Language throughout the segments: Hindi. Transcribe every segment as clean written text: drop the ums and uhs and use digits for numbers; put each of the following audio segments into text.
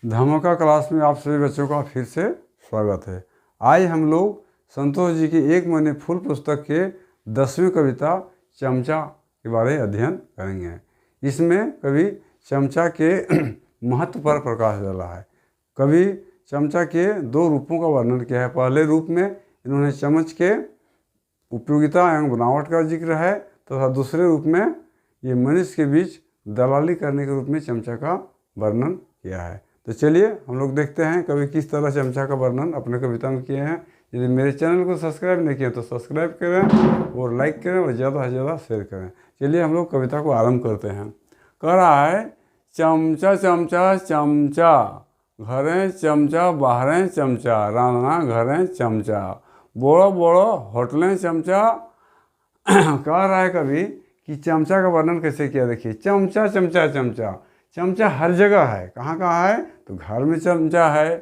धमाका क्लास में आप सभी बच्चों का फिर से स्वागत है। आज हम लोग संतोष जी की एक महीने फुल पुस्तक के 10वीं कविता चमचा के बारे में अध्ययन करेंगे। इसमें कवि चमचा के महत्व पर प्रकाश डाला है। कवि चमचा के दो रूपों का वर्णन किया है। पहले रूप में इन्होंने चम्मच के उपयोगिता एवं बनावट का जिक्र है तथा दूसरे रूप में ये मनुष्य के बीच दलाली करने के रूप में चमचा का वर्णन किया है। तो चलिए हम लोग देखते हैं कवि किस तरह चमचा का वर्णन अपने कविता में किए हैं। यदि मेरे चैनल को सब्सक्राइब नहीं किया तो सब्सक्राइब करें और लाइक करें और ज़्यादा से ज़्यादा शेयर करें। चलिए हम लोग कविता को आरंभ करते हैं। कह रहा है चमचा चमचा चमचा, घरें चमचा बाहरें चमचा, राना घरें चमचा, बड़ो बड़ो होटलें चमचा। कह रहा है कवि कि चमचा का वर्णन कैसे किया। देखिए चमचा चमचा चमचा, चमचा हर जगह है। कहाँ कहाँ है तो घर में चमचा है,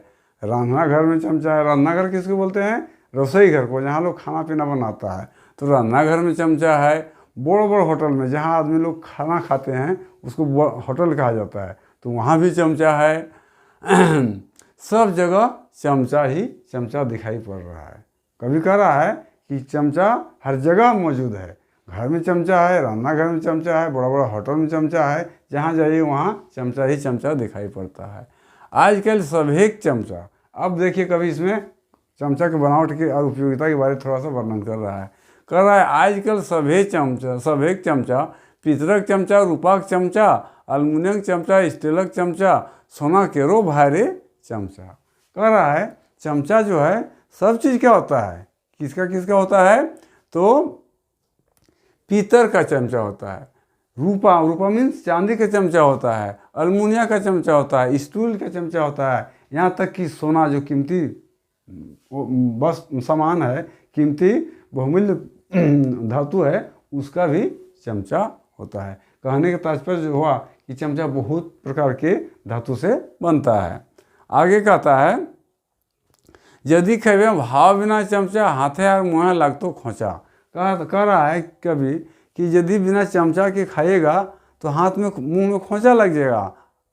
रान्ना घर में चमचा है। रान्ना घर किसको बोलते हैं? रसोई घर को, जहाँ लोग खाना पीना बनाता है तो रान्ना घर में चमचा है। बड़े बड़े होटल में जहाँ आदमी लोग खाना खाते हैं उसको होटल कहा जाता है तो वहाँ भी चमचा है। सब जगह चमचा ही चमचा दिखाई पड़ रहा है। कवि कह रहा है कि चमचा हर जगह मौजूद है। घर में चमचा है, रान्ना घर में चमचा है, बड़ा बड़ा होटल में चमचा है, जहाँ जाइए वहाँ चमचा ही चमचा दिखाई पड़ता है। आजकल सभी चमचा। अब देखिए कभी इसमें चमचा के बनावट की और उपयोगिता के बारे में थोड़ा सा वर्णन कर रहा है। कर रहा है आजकल सभी चमचा, पीतरक चमचा, रूपाक चमचा, अल्मुनियम चमचा, स्टीलक चमचा, सोना केरो भारे चमचा। कह रहा है चमचा जो है सब चीज़ क्या होता है, किसका किसका होता है तो पीतल का चमचा होता है, रूपा मीन्स चांदी का चमचा होता है, अल्मुनिया का चमचा होता है, स्टील का चमचा होता है, यहाँ तक कि सोना जो कीमती बस सामान है, कीमती बहुमूल्य धातु है, उसका भी चमचा होता है। कहने का तात्पर्य हुआ कि चमचा बहुत प्रकार के धातु से बनता है। आगे कहता है यदि खेबे भाव बिना चमचा, हाथे और मुँह लगतो खोचा। कह रहा है कभी कि यदि बिना चमचा के खाइएगा तो हाथ में मुंह में खोंचा लग जाएगा।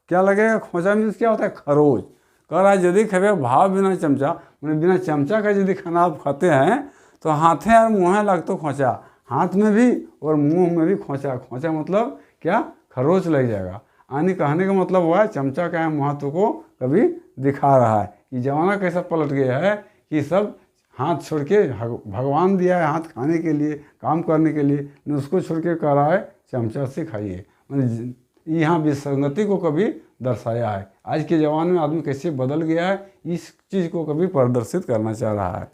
क्या लगेगा? खोंचा मीन्स क्या होता है? खरोच। कह रहा है यदि खेबे भाव बिना चमचा, मैंने बिना चमचा का यदि खाना आप खाते हैं तो हाथे और मुँह लगतो खोंचा, हाथ में भी और मुंह में भी खोंचा। खोंचा मतलब क्या? खरोच लग जाएगा। यानी कहने का मतलब हुआ चमचा का महत्व को कभी दिखा रहा है कि जमाना कैसा पलट गया है कि सब हाथ छोड़ के, भगवान दिया है हाथ खाने के लिए, काम करने के लिए, न उसको छोड़ के कह रहा है चमचा से खाइए। यहाँ विसंगति को कभी दर्शाया है। आज के ज़माने में आदमी कैसे बदल गया है इस चीज़ को कभी प्रदर्शित करना चाह रहा है।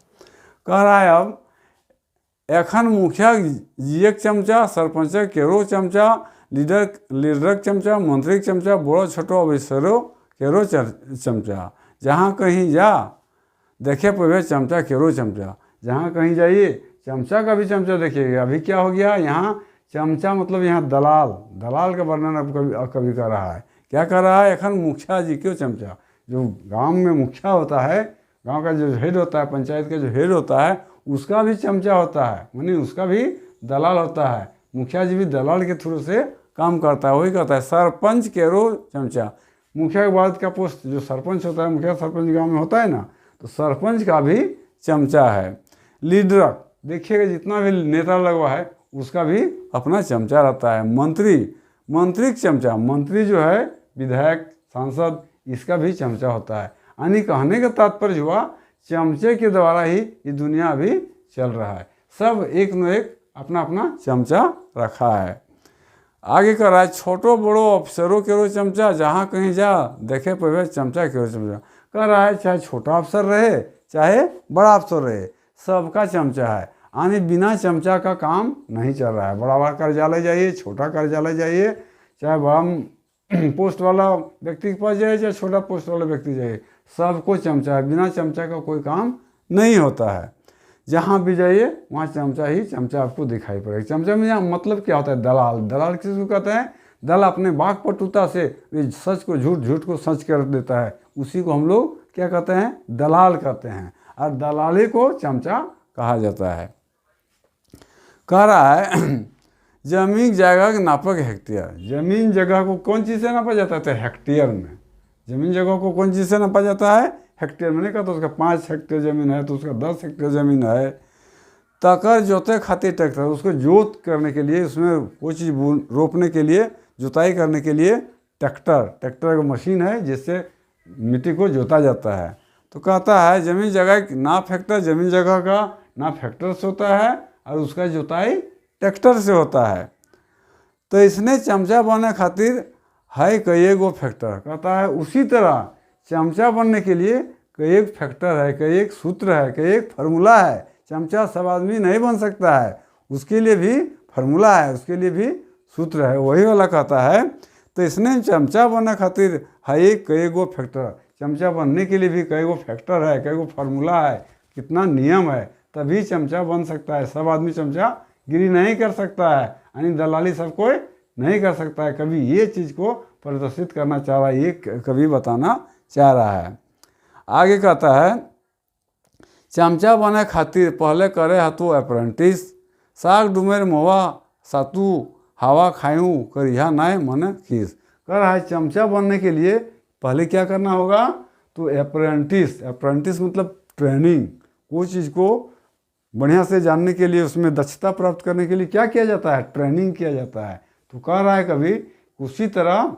कह रहा है अब एखन मुखिया जियक चमचा, सरपंच केरो चमचा, लीडरक चमचा, मंत्री चमचा, बड़ो छोटो अवसरो केरो चमचा, जहाँ कहीं जा देखे पे चमचा केरो चमचा। जहाँ कहीं जाइए चमचा का भी चमचा देखिएगा। अभी क्या हो गया यहाँ चमचा मतलब यहाँ दलाल का वर्णन अब कभी कर रहा है। क्या कर रहा है? एखन मुखिया जी क्यों चमचा, जो गांव में मुखिया होता है, गांव का जो हेड होता है, पंचायत का जो हेड होता है, उसका भी चमचा होता है, मानी उसका भी दलाल होता है। मुखिया जी भी दलाल के थ्रू से काम करता है। वही कहता है सरपंच केरो चमचा। मुखिया के बाद का पोस्ट जो सरपंच होता है, मुखिया सरपंच गाँव में होता है ना, तो सरपंच का भी चमचा है। लीडर देखिएगा जितना भी नेता लगा है उसका भी अपना चमचा रहता है। मंत्री चमचा, मंत्री जो है विधायक सांसद, इसका भी चमचा होता है। यानी कहने का तात्पर्य हुआ चमचे के द्वारा ही ये दुनिया अभी चल रहा है। सब एक न एक अपना अपना चमचा रखा है। आगे कर रहा है छोटो बड़ो अफसरों केरो चमचा, जहाँ कहीं जा देखे पे चमचा केरो चमचा। कह रहा है चाहे छोटा अफसर रहे चाहे बड़ा अफसर रहे, सबका चमचा है। यानी बिना चमचा का काम नहीं चल रहा है। बड़ा कार्यालय जाइए, छोटा कार्यालय जाइए, चाहे बड़ा पोस्ट वाला व्यक्ति के पास जाइए चाहे छोटा पोस्ट वाला व्यक्ति जाइए, सबको चमचा है। बिना चमचा का कोई काम नहीं होता है। जहाँ भी जाइए वहाँ चमचा ही चमचा आपको दिखाई पड़ेगा। चमचा में यहाँ मतलब क्या होता है? दलाल किसको कहते हैं? दल अपने बाक पटुता से सच को झूठ, झूठ को सच कर देता है, उसी को हम लोग क्या कहते हैं? दलाल कहते हैं। और दलाली को चमचा कहा जाता है। कह रहा है जमीन जगह नापक हेक्टेयर। जमीन जगह को कौन चीज़ से नापा जाता है? तो हेक्टेयर में। जमीन जगह को कौन चीज़ से नापा जाता है? हेक्टेयर। मैंने कहा तो उसका 5 हेक्टेयर ज़मीन है तो उसका 10 हेक्टेयर ज़मीन है। तकर जोते खातिर ट्रैक्टर, उसको जोत करने के लिए, उसमें कोई चीज़ रोपने के लिए, जुताई करने के लिए ट्रैक्टर एक मशीन है जिससे मिट्टी को जोता जाता है। तो कहता है जमीन जगह नाप हेक्टर, जमीन जगह का नाप हेक्टर से होता है और उसका जुताई ट्रैक्टर से होता है। तो इसने चमचा बनने खातिर है कई गो फैक्टर। कहता है उसी तरह चमचा बनने के लिए कई एक फैक्टर है, कई एक सूत्र है, कई एक फार्मूला है। चमचा सब आदमी नहीं बन सकता है, उसके लिए भी फार्मूला है, उसके लिए भी सूत्र है, वही वाला कहता है। तो इसने चमचा बनने खातिर है कई गो फैक्टर, चमचा बनने के लिए भी कई गो फैक्टर है, कई गो फार्मूला है, कितना नियम है, तभी चमचा बन सकता है। सब आदमी चमचा गिरी नहीं कर सकता है, यानी दलाली सब कोई नहीं कर सकता है। कभी ये चीज़ को प्रदर्शित करना चाह रहा है, ये कभी बताना चाह रहा है। आगे कहता है चमचा बने खातिर पहले करे हतु अप्रेंटिस, साग डुमेर मोवा सातु हवा खायूं करिया नाय मन खीस। कह रहा है चमचा बनने के लिए पहले क्या करना होगा? तो अप्रेंटिस मतलब ट्रेनिंग, कोई चीज़ को बढ़िया से जानने के लिए, उसमें दक्षता प्राप्त करने के लिए क्या किया जाता है? ट्रेनिंग किया जाता है। तो कह रहा है कभी उसी तरह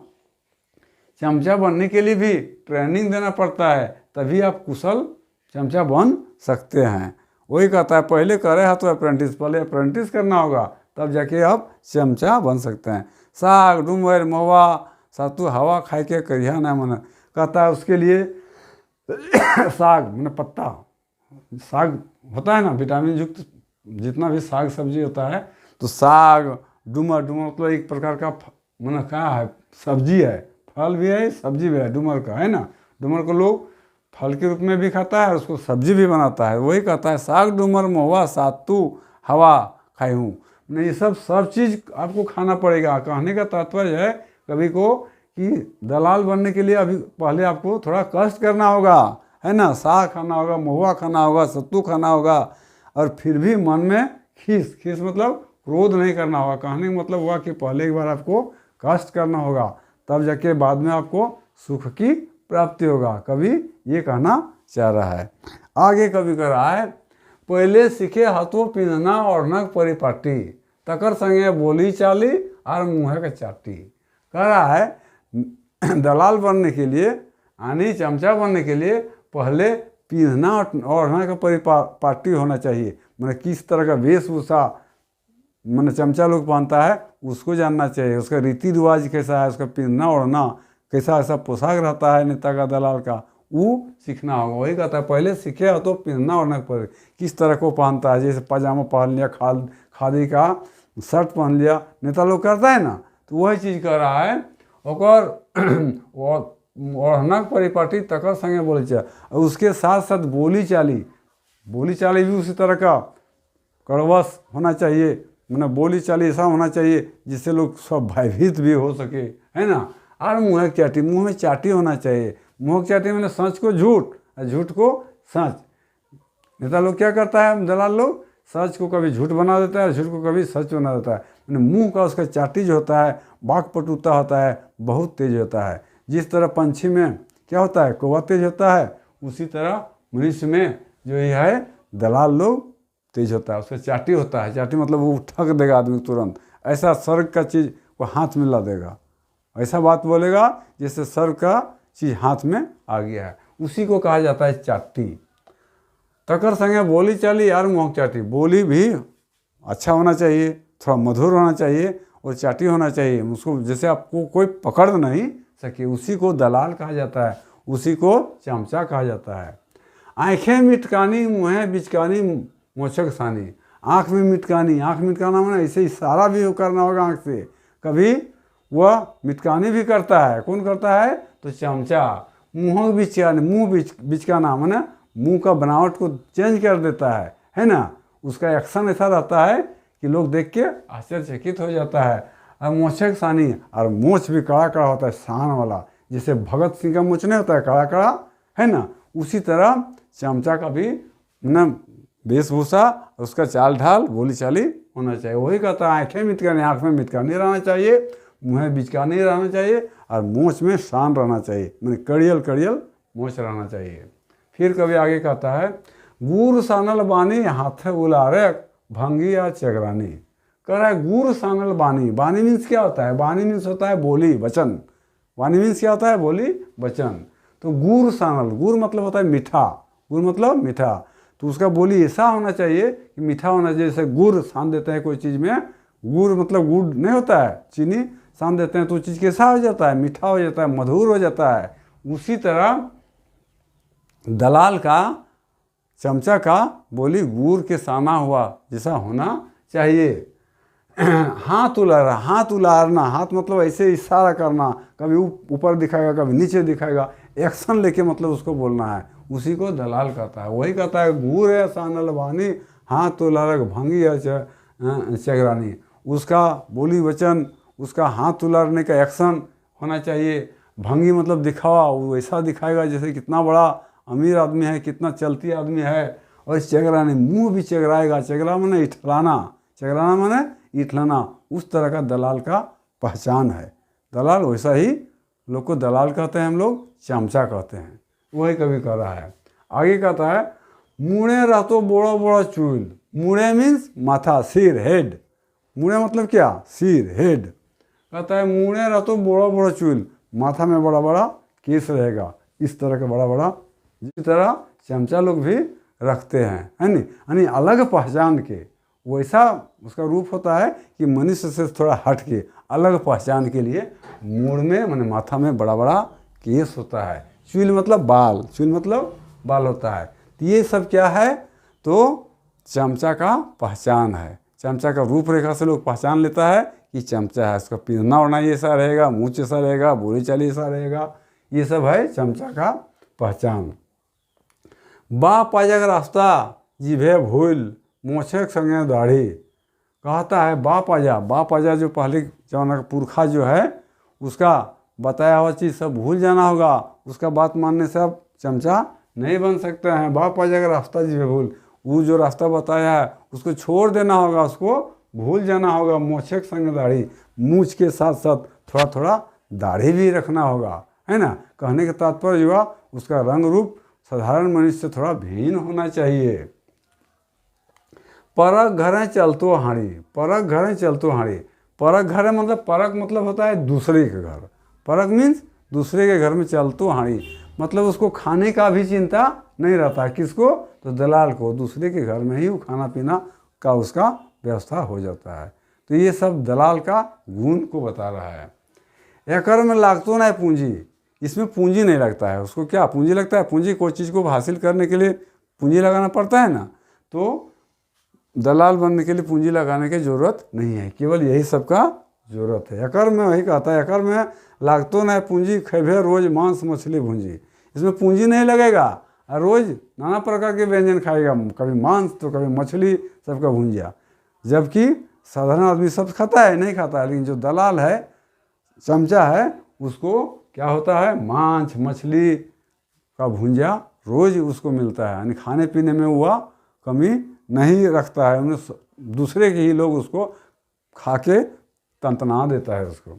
चमचा बनने के लिए भी ट्रेनिंग देना पड़ता है, तभी आप कुशल चमचा बन सकते हैं। वही कहता है पहले करे है तो अप्रेंटिस, पहले अप्रेंटिस करना होगा तब जाके आप चमचा बन सकते हैं। साग डूमर मवा सातु हवा खाए के करिया ना मन, कहता है उसके लिए साग मैंने पत्ता, साग होता है ना विटामिन युक्त जितना भी साग सब्जी होता है, तो साग डूमर मतलब एक प्रकार का मैंने क्या है? सब्जी है, फल भी है सब्जी भी है डूमर का, है ना। डूमर को लोग फल के रूप में भी खाता है और उसको सब्जी भी बनाता है। वही कहता है साग डूमर महुआ सातु हवा खाई हूँ, नहीं ये सब चीज़ आपको खाना पड़ेगा। कहने का तात्पर्य है कभी को कि दलाल बनने के लिए अभी पहले आपको थोड़ा कष्ट करना होगा, है ना। साग खाना होगा, महुआ खाना होगा, सत्तू खाना होगा, और फिर भी मन में खीस मतलब क्रोध नहीं करना होगा। कहने का मतलब हुआ कि पहले एक बार आपको कष्ट करना होगा, तब जाके बाद में आपको सुख की प्राप्ति होगा। कभी ये कहना चाह रहा है। आगे कभी कह रहा है पहले सीखे हाथों पिंधना ओढ़ना परिपाटी, तकर संगे बोली चाली और मुँह का चाटी। कह रहा है दलाल बनने के लिए यानी चमचा बनने के लिए पहले पिंधना ओढ़ना का परिपाटी होना चाहिए। मैंने किस तरह का वेशभूषा मैंने चमचा लोग पहनता है उसको जानना चाहिए, उसका रीति रिवाज कैसा है, उसका पिंधना ओढ़ना कैसा ऐसा पोशाक रहता है नेता का दलाल का, वो सीखना होगा। वही कहता है पहले सीखे हो तो पिंधना ओढ़ना पर किस तरह को पहनता है, जैसे पजामा पहन लिया, खादी का शर्ट पहन लिया नेता लोग करता है ना, तो वही चीज़ कर रहा है। और ओढ़ना परिपाटी तकर संगे बोली चाहिए, और उसके साथ साथ बोली चाली भी उसी तरह का कड़वश होना चाहिए। मैंने बोली चाली ऐसा होना चाहिए जिससे लोग सब भयभीत भी हो सके, है ना। और मुँह की चाटी, मुँह में चाटी होना चाहिए। मुँह की चाटी मैंने सच को झूठ और झूठ को सच। नेता लोग क्या करता है, दलाल लोग सच को कभी झूठ बना देता है, झूठ को कभी सच बना देता है। मैंने मुँह का उसका चाटी जो होता है, वाक्पटुता होता है, बहुत तेज होता है। जिस तरह पंछी में क्या होता है, कौवा तेज होता है, उसी तरह मनुष्य में जो ये है दलाल लोग तेज होता है, उसका चाटी होता है। चाटी मतलब वो ठग देगा आदमी तुरंत, ऐसा स्वर्ग का चीज़ वो हाथ में ला देगा, ऐसा बात बोलेगा जैसे स्वर्ग का चीज़ हाथ में आ गया है, उसी को कहा जाता है चाटी। तकर संगे बोली चाली यार मुँह चाटी, बोली भी अच्छा होना चाहिए, थोड़ा मधुर होना चाहिए और चाटी होना चाहिए। उसको जैसे आपको कोई पकड़ नहीं सके, उसी को दलाल कहा जाता है, उसी को चमचा कहा जाता है। आँखें मिटकानी मुँह बिचकानी मोचक सानी, आँख में मिटकानी, आँख मिटकाना माना ऐसे इशारा भी करना होगा आँख से। कभी वह मिटकानी भी करता है, कौन करता है, तो चमचा। मुँह बिचकानी, मुँह बिचकाना माना मुँह का बनावट को चेंज कर देता है ना। उसका एक्शन ऐसा रहता है कि लोग देख के आश्चर्यचकित हो जाता है। और मोचक सानी, और मोच भी कड़ा कड़ा होता है, शान वाला, जैसे भगत सिंह का मोच नहीं होता है कड़ा कड़ा, है ना। उसी तरह चमचा का भी न वेशभूषा, उसका चाल ढाल बोली चाली होना चाहिए। वही कहता है आँखें मिटकानी, आँख में मिटकानी रहना चाहिए, मुँह बिचका नहीं रहना चाहिए और मूँछ में शान रहना चाहिए, मैंने कड़ियल कड़ियल मूँछ रहना चाहिए। फिर कभी आगे कहता है गुर सानल बानी हाथ उलारे भंगी या चगरानी। कह रहा है गुर सानल बानी। बानी मीन्स क्या होता है? बानी मीन्स होता है बोली वचन। वाणी मीन्स क्या होता है? बोली वचन। तो गुर सानल, गुर मतलब होता है मीठा, गुर मतलब मीठा, तो उसका बोली ऐसा होना चाहिए कि मीठा होना चाहिए। जैसे गुड़ सान देते हैं कोई चीज़ में, गुड़ मतलब गुड़ नहीं होता है, चीनी सान देते हैं तो चीज़ कैसा हो जाता है? मीठा हो जाता है, मधुर हो जाता है। उसी तरह दलाल का, चमचा का बोली गुड़ के साना हुआ जैसा होना चाहिए। हाथ उलारा, हाथ उलारना, हाथ मतलब ऐसे इशारा करना, कभी ऊपर दिखाएगा कभी नीचे दिखाएगा, एक्शन लेके मतलब उसको बोलना है, उसी को दलाल कहता है। वही कहता है गुर है सानल बानी हाथ उलारा भंगी है चगरानी। उसका बोली वचन, उसका हाथ उलारने का एक्शन होना चाहिए। भंगी मतलब दिखावा, वो ऐसा दिखाएगा जैसे कितना बड़ा अमीर आदमी है, कितना चलती आदमी है। और चगरानी, मुँह भी चगराएगा, चगरा माने इठलाना, चगराना माने इठलाना, उस तरह का दलाल का पहचान है। दलाल वैसा ही लोग को दलाल कहते हैं, हम लोग चमचा कहते हैं। वही कभी कह रहा है। आगे कहता है मुड़े रहतो बड़ा बड़ा चूल। मुड़े मीन्स माथा, सिर, हेड। मुड़े मतलब क्या? सिर, हेड। कहता है मुड़े रहतो बड़ा बड़ा चूल, माथा में बड़ा बड़ा केस रहेगा, इस तरह का बड़ा बड़ा, जिस तरह चमचा लोग भी रखते हैं, है नी, यानी अलग पहचान के। वैसा उसका रूप होता है कि मनुष्य से थोड़ा हट के अलग पहचान के लिए मूड़ में माने माथा में बड़ा बड़ा केस होता है। चूल मतलब बाल, चूल मतलब बाल होता है। तो ये सब क्या है? तो चमचा का पहचान है। चमचा का रूपरेखा से लोग पहचान लेता है कि चमचा है। उसका पहनना ओढ़ना ऐसा रहेगा, मुँह ऐसा रहेगा, बोली चाली ऐसा रहेगा, ये सब है चमचा का पहचान। बा पाजक रास्ता जिभे भूल मोछे संगे दाढ़ी। कहता है बा पाजा जो पहले जमाना का पुरखा जो है उसका बताया हुआ चीज़ सब भूल जाना होगा। उसका बात मानने से अब चमचा नहीं बन सकते हैं। बा पाजा का रास्ता जिभे भूल, वो जो रास्ता बताया है उसको छोड़ देना होगा, उसको भूल जाना होगा। मोछे संग दाढ़ी, मूछ के साथ साथ थोड़ा थोड़ा दाढ़ी भी रखना होगा, है ना। कहने का तात्पर्य हुआ उसका रंग रूप साधारण मनुष्य से थोड़ा भिन्न होना चाहिए। परक घरें चलतो हाड़ी, परक घरें चलतो हाड़ी। परक घरें मतलब, परक मतलब होता है दूसरे के घर। परक मीन्स दूसरे के घर में चलतो हाड़ी, मतलब उसको खाने का भी चिंता नहीं रहता है। किसको? तो दलाल को। दूसरे के घर में ही वो खाना पीना का उसका व्यवस्था हो जाता है। तो ये सब दलाल का गुण को बता रहा है। एकर में लागतो ना पूंजी, इसमें पूंजी नहीं लगता है। उसको क्या पूंजी लगता है? पूंजी कोई चीज़ को हासिल करने के लिए पूंजी लगाना पड़ता है ना। तो दलाल बनने के लिए पूंजी लगाने की ज़रूरत नहीं है, केवल यही सब का ज़रूरत है। एकर में वही कहता है, एकर में लागतो ना पूंजी खेबे रोज मांस मछली भूंजी। इसमें पूंजी नहीं लगेगा और रोज़ नाना प्रकार के व्यंजन खाएगा, कभी मांस तो कभी मछली, सबका भूंजिया। जबकि साधारण आदमी सब खाता है, नहीं खाता है, लेकिन जो दलाल है, चमचा है, उसको क्या होता है? मांस मछली का भूंजिया रोज़ उसको मिलता है, यानी खाने पीने में वह कमी नहीं रखता है। उन्हें दूसरे के ही लोग उसको खा के तंतना देता है उसको।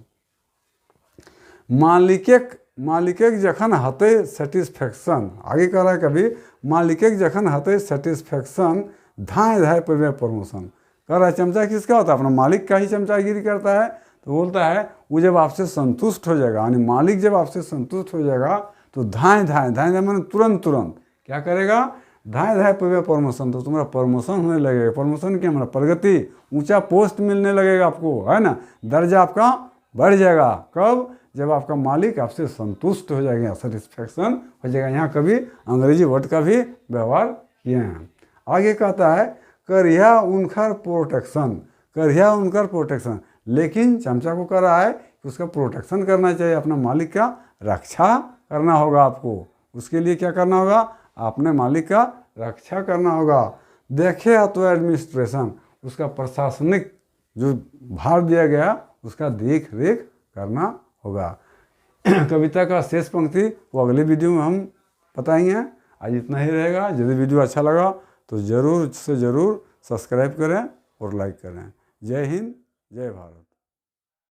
मालिके जखन हते सेटिस्फेक्शन, आगे कह रहा है कभी मालिके जखन हते सेटिस्फेक्शन धाए धाए पे प्रमोशन। कह रहा है चमचा किसका होता है? अपना मालिक का ही चमचागिरी करता है। तो बोलता है वो जब आपसे संतुष्ट हो जाएगा, यानी मालिक जब आपसे संतुष्ट हो जाएगा तो धाए धाए मैंने तुरंत तुरंत क्या करेगा? धाए धाए पे प्रमोशन, तो तुम्हारा प्रमोशन होने लगेगा। प्रमोशन क्या हमारा? प्रगति, ऊंचा पोस्ट मिलने लगेगा आपको, है ना। दर्जा आपका बढ़ जाएगा। कब? जब आपका मालिक आपसे संतुष्ट हो जाएगा, सेटिस्फेक्शन हो जाएगा। यहाँ कभी अंग्रेजी वर्ड का भी व्यवहार किए हैं। आगे कहता है करिया उनकर प्रोटेक्शन, करिया उनकर प्रोटेक्शन। लेकिन चमचा को कह रहा है कि उसका प्रोटेक्शन करना चाहिए, अपना मालिक का रक्षा करना होगा आपको। उसके लिए क्या करना होगा? अपने मालिक का रक्षा करना होगा। देखे तो एडमिनिस्ट्रेशन, उसका प्रशासनिक जो भार दिया गया उसका देख रेख करना होगा। कविता का शेष पंक्ति वो अगले वीडियो में हम बताएंगे। आज इतना ही रहेगा। यदि वीडियो अच्छा लगा तो ज़रूर से ज़रूर सब्सक्राइब करें और लाइक करें। जय हिंद, जय भारत।